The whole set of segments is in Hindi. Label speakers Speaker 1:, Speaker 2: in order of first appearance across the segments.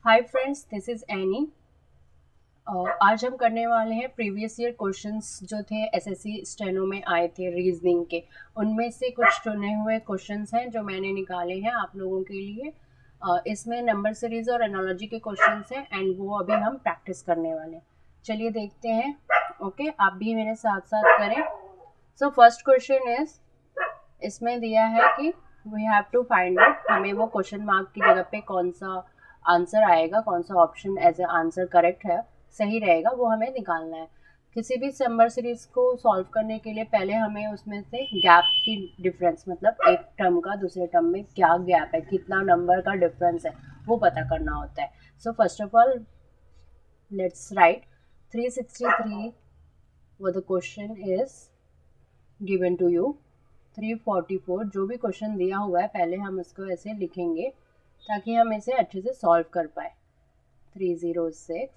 Speaker 1: Hi friends, this is any. आज हम करने वाले हैं प्रीवियस ईयर क्वेश्चंस जो थे एसएससी स्टेनो में आए थे रीजनिंग के। उनमें से कुछ चुने हुए क्वेश्चंस हैं जो मैंने निकाले हैं आप लोगों के लिए। इसमें नंबर सीरीज और एनोलॉजी के क्वेश्चंस हैं एंड वो अभी हम प्रैक्टिस करने वाले हैं। चलिए देखते हैं। ओके, आप भी मेरे साथ साथ करें। सो फर्स्ट क्वेश्चन इज, इसमें दिया है कि we have to find out, हमें वो क्वेश्चन मार्क की जगह पे कौन सा आंसर आएगा, कौन सा option as a answer correct है, सही रहेगा, वो हमें निकालना है। किसी भी नंबर सीरीज को सॉल्व करने के लिए पहले हमें उसमें से गैप की डिफरेंस, मतलब एक टर्म का दूसरे टर्म में क्या गैप है, कितना नंबर का डिफरेंस है, वो पता करना होता है। So first of all let's write 363 वो the question is given to you. 344 जो भी क्वेश्चन दिया हुआ है पहले हम उसको ऐसे लिखेंगे ताकि हम इसे अच्छे से सॉल्व कर पाए। 306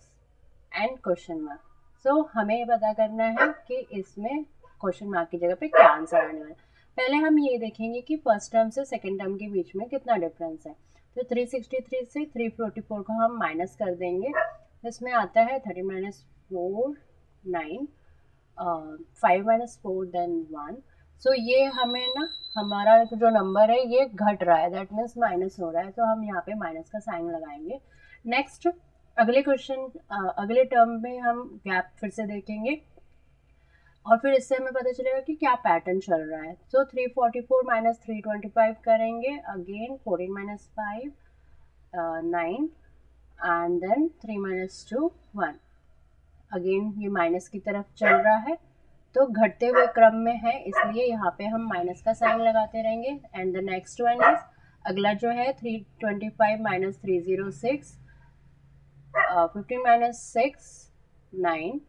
Speaker 1: एंड क्वेश्चन मार्क। सो हमें ये पता करना है कि इसमें क्वेश्चन मार्क की जगह पे क्या आंसर आने वाला है। पहले हम ये देखेंगे कि फर्स्ट टर्म से सेकेंड टर्म के बीच में कितना डिफरेंस है। तो 363 से 344 को हम माइनस कर देंगे। इसमें आता है 30 माइनस 4 9, 5 माइनस 4 देन 1। सो ये हमें ना, हमारा जो नंबर है ये घट रहा है, दैट मीन्स माइनस हो रहा है, तो हम यहाँ पे माइनस का साइन लगाएंगे। नेक्स्ट अगले क्वेश्चन, अगले टर्म में हम गैप फिर से देखेंगे और फिर इससे हमें पता चलेगा कि क्या पैटर्न चल रहा है। सो 344 माइनस 325 करेंगे, again 14 minus 5 9 and then 3 minus 2 1। Again ये माइनस की तरफ चल रहा है, तो घटते हुए क्रम में है, इसलिए यहाँ पे हम माइनस का साइन लगाते रहेंगे। And the next one is, अगला जो है 325 माइनस 306, 15 माइनस 6 9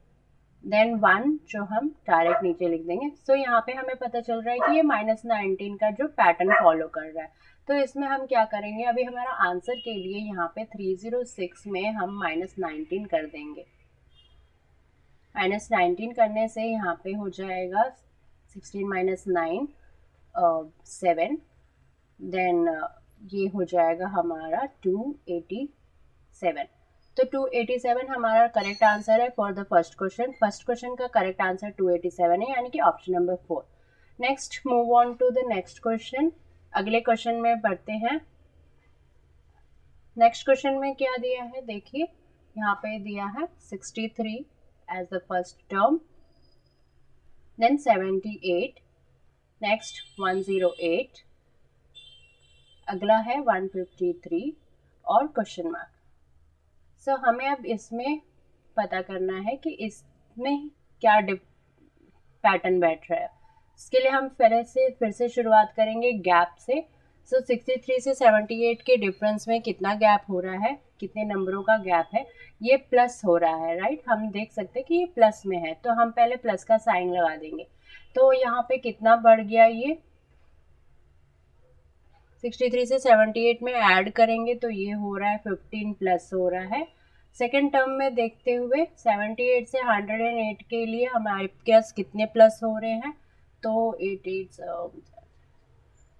Speaker 1: देन 1 जो हम डायरेक्ट नीचे लिख देंगे। सो यहाँ पे हमें पता चल रहा है कि ये -19 का जो पैटर्न फॉलो कर रहा है। तो इसमें हम क्या करेंगे, अभी हमारा आंसर के लिए यहाँ पे 306 में हम -19 कर देंगे। -19 करने से यहाँ पे हो जाएगा 16 माइनस 9 7, देन ये हो जाएगा हमारा 287। तो 287 हमारा करेक्ट आंसर है for the first question. First question का करेक्ट आंसर 287 है, यानी कि option number 4। Next move on to the next question. अगले क्वेश्चन में बढ़ते हैं। नेक्स्ट क्वेश्चन में क्या दिया है देखिए, यहाँ पे दिया है 63 as the first term, then 78, next 108, अगला है 153 और क्वेश्चन मार्क। सो हमें अब इसमें पता करना है कि इसमें क्या पैटर्न बैठ रहा है। इसके लिए हम फिर से शुरुआत करेंगे गैप से। सो 63 से 78 के डिफरेंस में कितना गैप हो रहा है, कितने नंबरों का गैप है, ये प्लस हो रहा है, राइट। हम देख सकते हैं कि ये प्लस में है, तो हम पहले प्लस का साइन लगा देंगे। तो यहाँ पे कितना बढ़ गया, ये 63 से 78 में ऐड करेंगे तो ये हो रहा है 15 प्लस हो रहा है। सेकेंड टर्म में देखते हुए 78 से 108 के लिए हमारे पास कितने प्लस हो रहे हैं, तो 88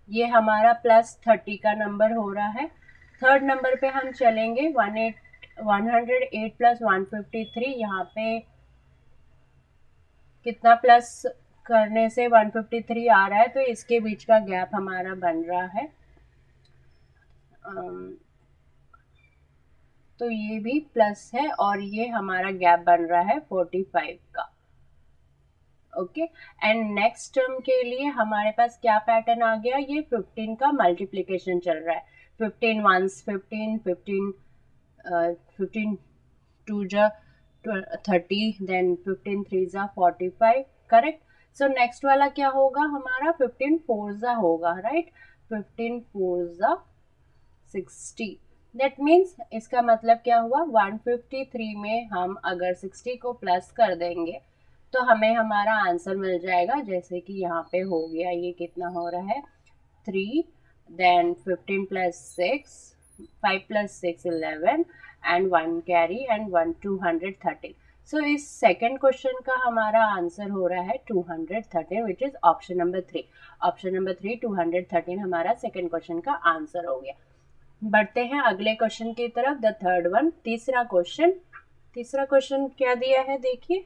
Speaker 1: ये हमारा +30 का नंबर हो रहा है। थर्ड नंबर पे हम चलेंगे, 108 प्लस 153, यहाँ पे कितना प्लस करने से 153 आ रहा है, तो इसके बीच का गैप हमारा बन रहा है। तो ये भी प्लस है और ये हमारा गैप बन रहा है 45 का। ओके, एंड नेक्स्ट टर्म के लिए हमारे पास क्या पैटर्न आ गया, ये 15 का मल्टीप्लिकेशन चल रहा है। 15 वंस 15, 15 टू जा 30, देन 15 थ्री जा 45, करेक्ट। सो नेक्स्ट वाला क्या होगा हमारा, 15 फोर जा होगा, राइट। 15 फोर जा 60, दैट मीन्स इसका मतलब क्या हुआ, 153 में हम अगर 60 को प्लस कर देंगे तो हमें हमारा आंसर मिल जाएगा, जैसे कि यहाँ पे हो गया, ये कितना हो रहा है 3, then 15 plus 6, 5 plus 6 11 and 1 carry and 1 213। So इस सेकेंड क्वेश्चन का हमारा आंसर हो रहा है 213, which is option number 3। Option number 3 213 हमारा सेकेंड क्वेश्चन का आंसर हो गया। बढ़ते हैं अगले क्वेश्चन की तरफ, द थर्ड वन, तीसरा क्वेश्चन क्या दिया है देखिए,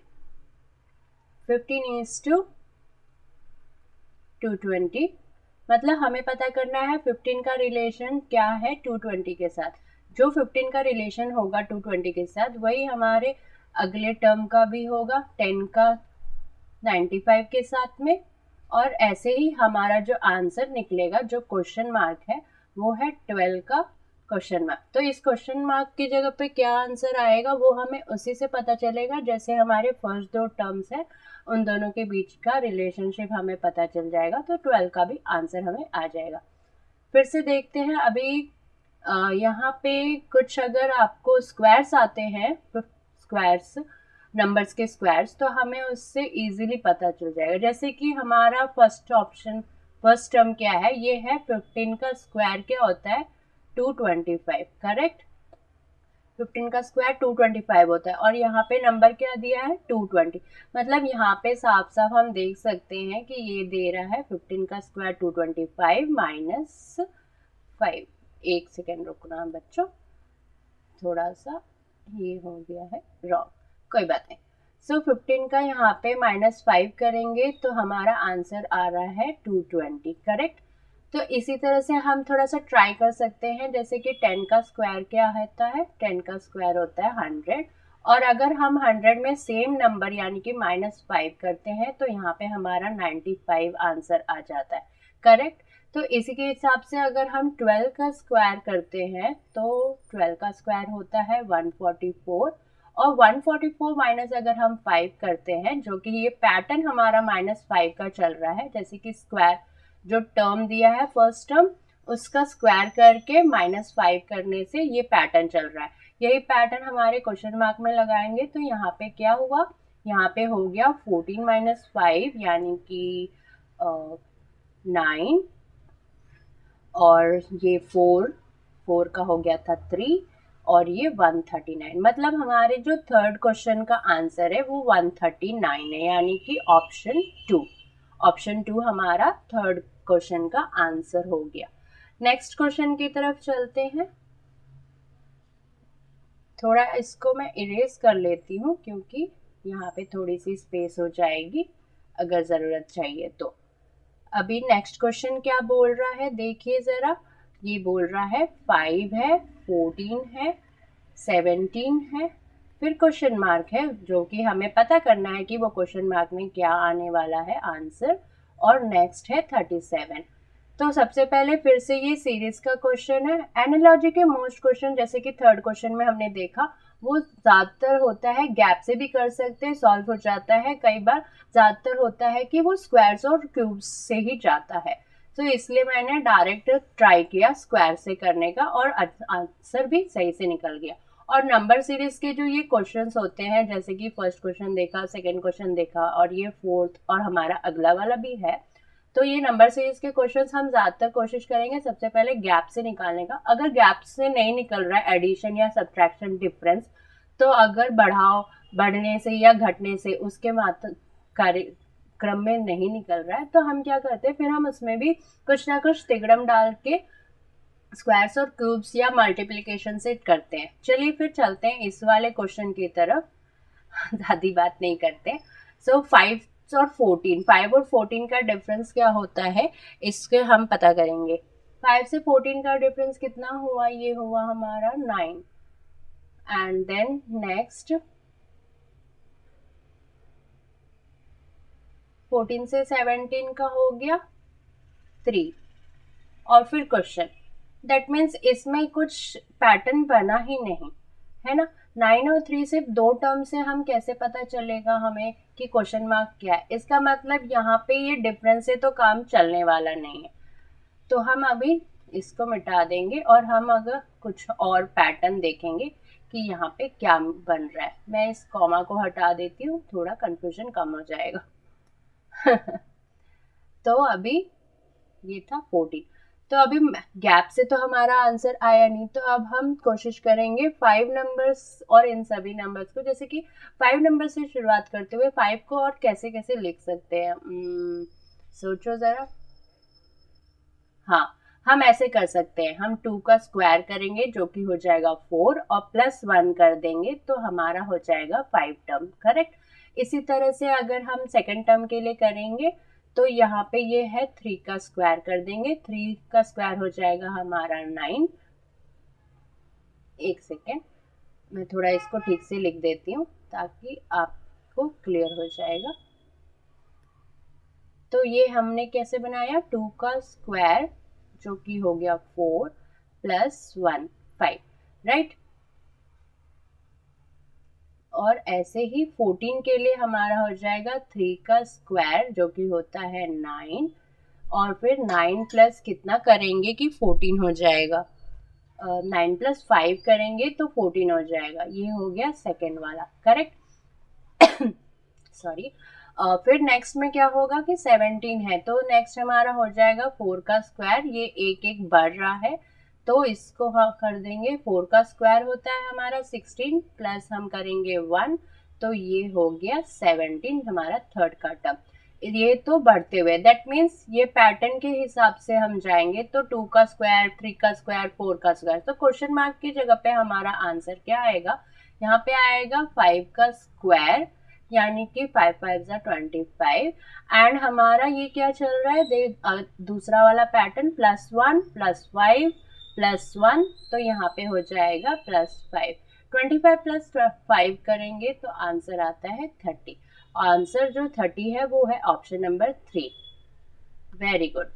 Speaker 1: 15:220, मतलब हमें पता करना है 15 का रिलेशन क्या है 220 के साथ। जो 15 का रिलेशन होगा 220 के साथ वही हमारे अगले टर्म का भी होगा 10 का 95 के साथ में, और ऐसे ही हमारा जो आंसर निकलेगा, जो क्वेश्चन मार्क है, वो है 12 का क्वेश्चन मार्क। तो इस क्वेश्चन मार्क की जगह पे क्या आंसर आएगा वो हमें उसी से पता चलेगा, जैसे हमारे फर्स्ट दो टर्म्स है उन दोनों के बीच का रिलेशनशिप हमें पता चल जाएगा, तो 12 का भी आंसर हमें आ जाएगा। फिर से देखते हैं अभी यहाँ पे कुछ अगर आपको स्क्वायर्स आते हैं, स्क्वायर्स, नंबर्स के स्क्वायर्स, तो हमें उससे इजीली पता चल जाएगा। जैसे कि हमारा फर्स्ट टर्म क्या है, ये है 15 का स्क्वायर क्या होता है 225, करेक्ट। 15 का स्क्वायर 225 होता है, और यहाँ पे नंबर क्या दिया है 220, मतलब यहाँ पे साफ साफ हम देख सकते हैं कि ये दे रहा है 15 का स्क्वायर 225 माइनस 5। एक सेकेंड रुकना बच्चों, थोड़ा सा ये हो गया है रॉन्ग, कोई बात नहीं। सो 15 का यहाँ पे -5 करेंगे तो हमारा आंसर आ रहा है 220, करेक्ट। तो इसी तरह से हम थोड़ा सा ट्राई कर सकते हैं, जैसे कि 10 का स्क्वायर क्या होता है, 10 का स्क्वायर होता है 100, और अगर हम 100 में सेम नंबर यानी कि -5 करते हैं तो यहाँ पे हमारा 95 आंसर आ जाता है, करेक्ट। तो इसी के हिसाब से अगर हम 12 का स्क्वायर करते हैं तो 12 का स्क्वायर होता है 144, और 144 माइनस अगर हम 5 करते हैं, जो कि ये पैटर्न हमारा -5 का चल रहा है, जैसे कि स्क्वायर जो टर्म दिया है फर्स्ट टर्म उसका स्क्वायर करके -5 करने से ये पैटर्न चल रहा है। यही पैटर्न हमारे क्वेश्चन मार्क में लगाएंगे तो यहाँ पे क्या हुआ, यहाँ पे हो गया 14 - 5 यानी कि 9, और ये 4 का हो गया था 3, और ये 139, मतलब हमारे जो थर्ड क्वेश्चन का आंसर है वो 139 है, यानी कि ऑप्शन टू हमारा थर्ड क्वेश्चन का आंसर हो गया। नेक्स्ट क्वेश्चन की तरफ चलते हैं। थोड़ा इसको मैं इरेज कर लेती हूँ क्योंकि यहाँ पे थोड़ी सी स्पेस हो जाएगी अगर ज़रूरत चाहिए तो। अभी नेक्स्ट क्वेश्चन क्या बोल रहा है देखिए ज़रा, ये बोल रहा है 5 है, 14 है, 17 है, फिर क्वेश्चन मार्क है, जो कि हमें पता करना है कि वो क्वेश्चन मार्क में क्या आने वाला है आंसर, और नेक्स्ट है 37। तो सबसे पहले फिर से ये सीरीज का क्वेश्चन है। एनालॉजी के मोस्ट क्वेश्चन जैसे कि थर्ड क्वेश्चन में हमने देखा वो ज़्यादातर होता है गैप से भी कर सकते हैं, सॉल्व हो जाता है, कई बार ज़्यादातर होता है कि वो स्क्वायर्स और क्यूब्स से ही जाता है, तो इसलिए मैंने डायरेक्ट ट्राई किया स्क्वायर से करने का और आंसर भी सही से निकल गया। और नंबर सीरीज के जो ये क्वेश्चंस होते हैं, जैसे कि फर्स्ट क्वेश्चन देखा, सेकंड क्वेश्चन देखा, और ये फोर्थ और हमारा अगला वाला भी है, तो ये नंबर सीरीज के क्वेश्चंस हम ज़्यादातर कोशिश करेंगे सबसे पहले गैप से निकालने का। अगर गैप से नहीं निकल रहा है एडिशन या सब्ट्रैक्शन डिफरेंस, तो अगर बढ़ने से या घटने से उसके क्रम में नहीं निकल रहा है तो हम क्या करते हैं, फिर हम उसमें भी कुछ ना कुछ तिगड़म डाल के स्क्वायर्स और क्यूब्स या मल्टीप्लिकेशन से करते हैं। चलिए फिर चलते हैं इस वाले क्वेश्चन की तरफ, ज़्यादा बात नहीं करते। सो 5 और 14 का डिफरेंस क्या होता है इसके हम पता करेंगे। 5 से 14 का डिफरेंस कितना हुआ, ये हुआ हमारा 9, एंड देन नेक्स्ट 14 से 17 का हो गया 3, और फिर क्वेश्चन, दैट मीन्स इसमें कुछ पैटर्न बना ही नहीं है ना। 9 और 3 सिर्फ दो टर्म से हम कैसे पता चलेगा हमें कि क्वेश्चन मार्क क्या है, इसका मतलब यहाँ पे ये डिफरेंस से तो काम चलने वाला नहीं है, तो हम अभी इसको मिटा देंगे और हम अगर कुछ और पैटर्न देखेंगे कि यहाँ पे क्या बन रहा है। मैं इस कॉमा को हटा देती हूँ, थोड़ा कंफ्यूजन कम हो जाएगा। तो अभी ये था 14, तो अभी गैप से तो हमारा आंसर आया नहीं, तो अब हम कोशिश करेंगे 5 नंबर्स और इन सभी नंबर्स को, जैसे कि 5 नंबर से शुरुआत करते हुए 5 को और कैसे कैसे लिख सकते हैं, सोचो ज़रा। हाँ, हम ऐसे कर सकते हैं, हम 2 का स्क्वायर करेंगे जो कि हो जाएगा 4 और प्लस 1 कर देंगे तो हमारा हो जाएगा 5 टर्म, करेक्ट। इसी तरह से अगर हम सेकंड टर्म के लिए करेंगे तो यहाँ पे ये है 3 का स्क्वायर कर देंगे, 3 का स्क्वायर हो जाएगा हमारा 9। एक सेकेंड, मैं थोड़ा इसको ठीक से लिख देती हूँ ताकि आपको क्लियर हो जाएगा। तो ये हमने कैसे बनाया, 2 का स्क्वायर जो कि हो गया 4 प्लस 1 5, राइट। और ऐसे ही 14 के लिए हमारा हो जाएगा 3 का स्क्वायर जो कि होता है 9 और फिर 9 प्लस कितना करेंगे कि 14 हो जाएगा, 9 प्लस 5 करेंगे तो 14 हो जाएगा। ये हो गया सेकेंड वाला, करेक्ट। सॉरी। फिर नेक्स्ट में क्या होगा कि 17 है तो नेक्स्ट हमारा हो जाएगा 4 का स्क्वायर, ये एक एक बढ़ रहा है तो इसको हम कर देंगे 4 का स्क्वायर होता है हमारा 16 प्लस हम करेंगे 1 तो ये हो गया 17 हमारा थर्ड का टर्म। ये तो बढ़ते हुए, दैट मीन्स ये पैटर्न के हिसाब से हम जाएंगे तो 2 का स्क्वायर, 3 का स्क्वायर, 4 का स्क्वायर, तो क्वेश्चन मार्क की जगह पे हमारा आंसर क्या आएगा, यहाँ पे आएगा 5 का स्क्वायर यानी कि 5 5 25 एंड हमारा ये क्या चल रहा है, दूसरा वाला पैटर्न +1 +5 +1 तो यहाँ पे हो जाएगा +5, 25 प्लस 5 करेंगे तो आंसर आता है 30। आंसर जो 30 है वो है option number 3। Very good.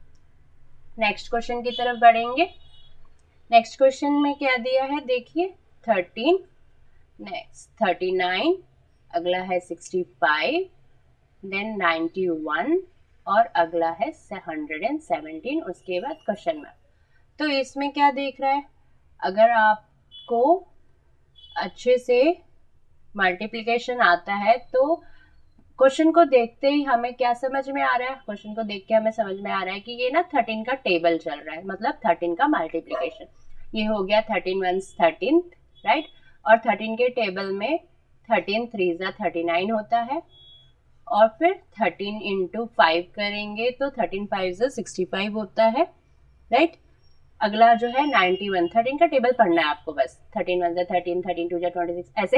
Speaker 1: Next question की तरफ बढ़ेंगे। नेक्स्ट क्वेश्चन में क्या दिया है देखिए, 13, नेक्स्ट 39, अगला है 65, देन 91 और अगला है 117, उसके बाद क्वेश्चन मार्क। तो इसमें क्या देख रहा है, अगर आपको अच्छे से मल्टीप्लिकेशन आता है तो क्वेश्चन को देखते ही हमें क्या समझ में आ रहा है, क्वेश्चन को देख के हमें समझ में आ रहा है कि ये ना 13 का टेबल चल रहा है, मतलब 13 का मल्टीप्लिकेशन। ये हो गया 13 1 13, राइट। और 13 के टेबल में 13 3 39 होता है और फिर 13 इंटू 5 करेंगे तो 13 5 65 होता है, राइट। अगला जो है 91, 13 का टेबल पढ़ना है आपको, बस 13 1 13, 13 2 26 ऐसे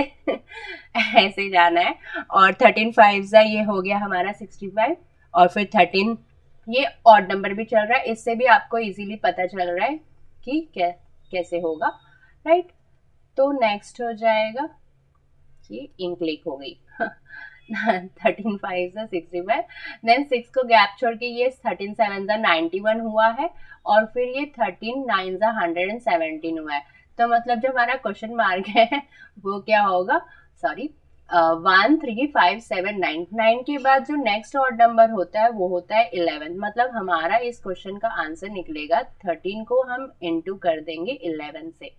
Speaker 1: ऐसे जाना है। और 13 5 ये हो गया हमारा 65 और फिर 13, ये ऑड नंबर भी चल रहा है, इससे भी आपको इजीली पता चल रहा है कि कैसे होगा, राइट। तो नेक्स्ट हो जाएगा कि इंक लीक हो गई 13 5 65, देन 6 को गैप छोड़ के ये 13 7 91 हुआ है और फिर ये 13 9 117 हुआ है। तो मतलब जो हमारा क्वेश्चन मार्क है वो क्या होगा, सॉरी 1 3 5 7 9, 9 के बाद जो नेक्स्ट ऑड नंबर होता है वो होता है 11, मतलब हमारा इस क्वेश्चन का आंसर निकलेगा 13 को हम इंटू कर देंगे 11 से।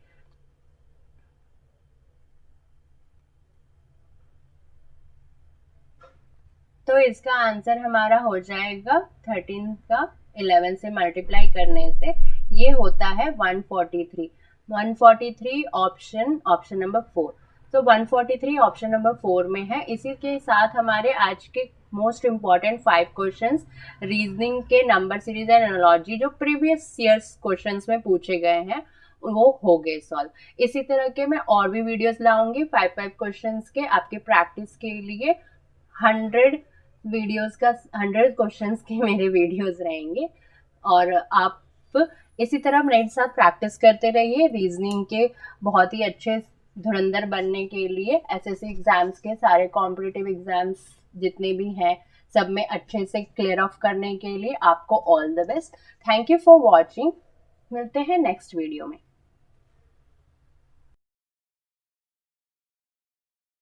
Speaker 1: तो इसका आंसर हमारा हो जाएगा 13 का 11 से मल्टीप्लाई करने से ये होता है 143, 143 ऑप्शन नंबर 4। तो 143 ऑप्शन नंबर 4 में है। इसी के साथ हमारे आज के मोस्ट इम्पॉर्टेंट 5 क्वेश्चंस रीजनिंग के नंबर सीरीज एंड एनालॉजी जो प्रीवियस ईयर्स क्वेश्चंस में पूछे गए हैं वो हो गए सॉल्व। इसी तरह के मैं और भी वीडियोस लाऊंगी 5 क्वेश्चंस के आपके प्रैक्टिस के लिए। 100 वीडियोस का 100 क्वेश्चंस के मेरे वीडियोस रहेंगे और आप इसी तरह मेरे साथ प्रैक्टिस करते रहिए रीजनिंग के बहुत ही अच्छे धुरंधर बनने के लिए। एसएससी एग्जाम्स के सारे कॉम्पिटिटिव एग्जाम्स जितने भी हैं सब में अच्छे से क्लियर ऑफ करने के लिए आपको all the best. Thank you for watching. मिलते हैं नेक्स्ट वीडियो में।